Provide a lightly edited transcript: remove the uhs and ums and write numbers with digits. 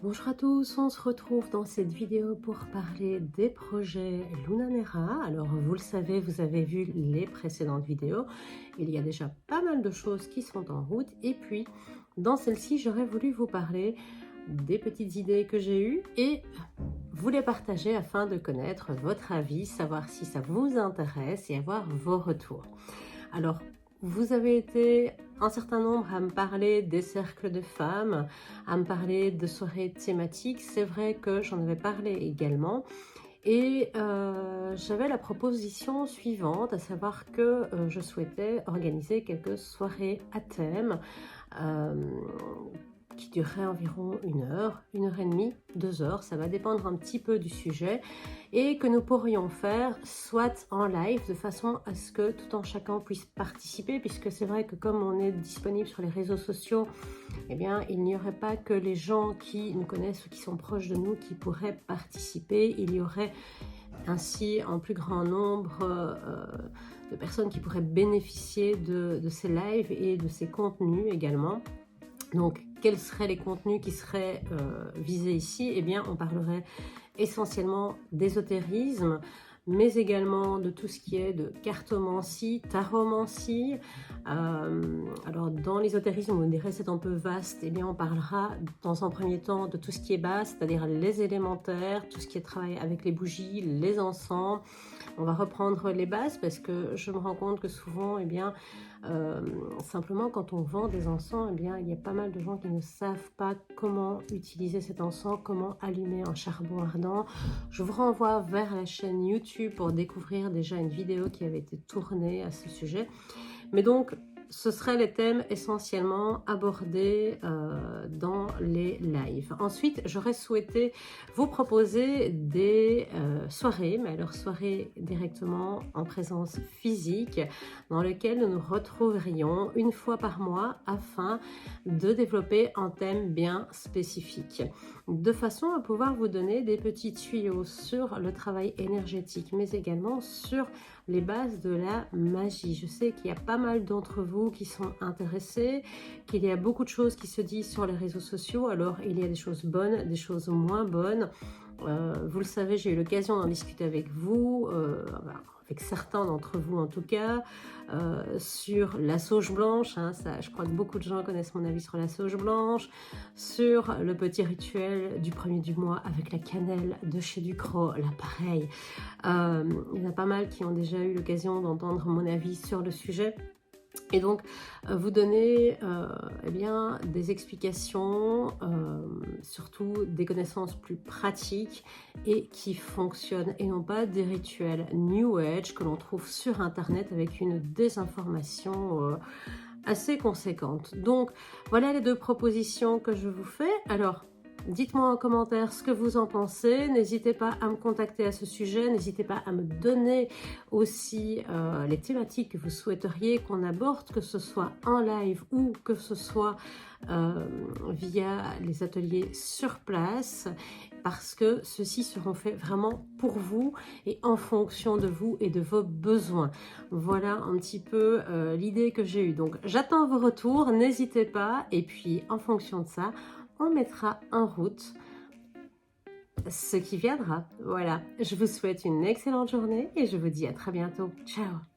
Bonjour à tous, on se retrouve dans cette vidéo pour parler des projets Lunanera. Alors vous le savez, vous avez vu les précédentes vidéos, il y a déjà pas mal de choses qui sont en route et puis dans celle-ci j'aurais voulu vous parler des petites idées que j'ai eues et vous les partager afin de connaître votre avis, savoir si ça vous intéresse et avoir vos retours. Alors vous avez été un certain nombre à me parler des cercles de femmes, à me parler de soirées thématiques. C'est vrai que j'en avais parlé également. Et j'avais la proposition suivante, à savoir que je souhaitais organiser quelques soirées à thème qui durerait environ 1 heure et demie, 2 heures, ça va dépendre un petit peu du sujet, et que nous pourrions faire soit en live de façon à ce que tout un chacun puisse participer, puisque c'est vrai que comme on est disponible sur les réseaux sociaux, eh bien il n'y aurait pas que les gens qui nous connaissent ou qui sont proches de nous qui pourraient participer, il y aurait ainsi un plus grand nombre de personnes qui pourraient bénéficier de ces lives et de ces contenus également. Donc, quels seraient les contenus qui seraient visés ici? Eh bien, on parlerait essentiellement d'ésotérisme, mais également de tout ce qui est de cartomancie, taromancie. Alors, dans l'ésotérisme, on dirait c'est un peu vaste, eh bien, on parlera dans un premier temps de tout ce qui est bas, c'est-à-dire les élémentaires, tout ce qui est travail avec les bougies, les encens. On va reprendre les bases parce que je me rends compte que souvent, eh bien, simplement quand on vend des encens, eh bien, il y a pas mal de gens qui ne savent pas comment utiliser cet encens, comment allumer un charbon ardent. Je vous renvoie vers la chaîne YouTube pour découvrir déjà une vidéo qui avait été tournée à ce sujet. Mais donc, ce seraient les thèmes essentiellement abordés dans les lives. Ensuite, j'aurais souhaité vous proposer des soirées, mais alors soirées directement en présence physique, dans lesquelles nous nous retrouverions une fois par mois afin de développer un thème bien spécifique, de façon à pouvoir vous donner des petits tuyaux sur le travail énergétique, mais également sur les bases de la magie. Je sais qu'il y a pas mal d'entre vous qui sont intéressés, qu'il y a beaucoup de choses qui se disent sur les réseaux sociaux. Alors il y a des choses bonnes, des choses moins bonnes. Vous le savez, j'ai eu l'occasion d'en discuter avec vous, avec certains d'entre vous en tout cas, sur la sauge blanche, hein, ça, je crois que beaucoup de gens connaissent mon avis sur la sauge blanche, sur le petit rituel du premier du mois avec la cannelle de chez Ducrot, là pareil. Il y en a pas mal qui ont déjà eu l'occasion d'entendre mon avis sur le sujet. Et donc, vous donner eh bien, des explications, surtout des connaissances plus pratiques et qui fonctionnent, et non pas des rituels New Age que l'on trouve sur Internet avec une désinformation assez conséquente. Donc, voilà les deux propositions que je vous fais. Alors, dites-moi en commentaire ce que vous en pensez, n'hésitez pas à me contacter à ce sujet, n'hésitez pas à me donner aussi les thématiques que vous souhaiteriez qu'on aborde, que ce soit en live ou que ce soit via les ateliers sur place, parce que ceux-ci seront faits vraiment pour vous et en fonction de vous et de vos besoins. Voilà un petit peu l'idée que j'ai eue. Donc j'attends vos retours, n'hésitez pas, et puis en fonction de ça, on mettra en route ce qui viendra. Voilà, je vous souhaite une excellente journée et je vous dis à très bientôt. Ciao!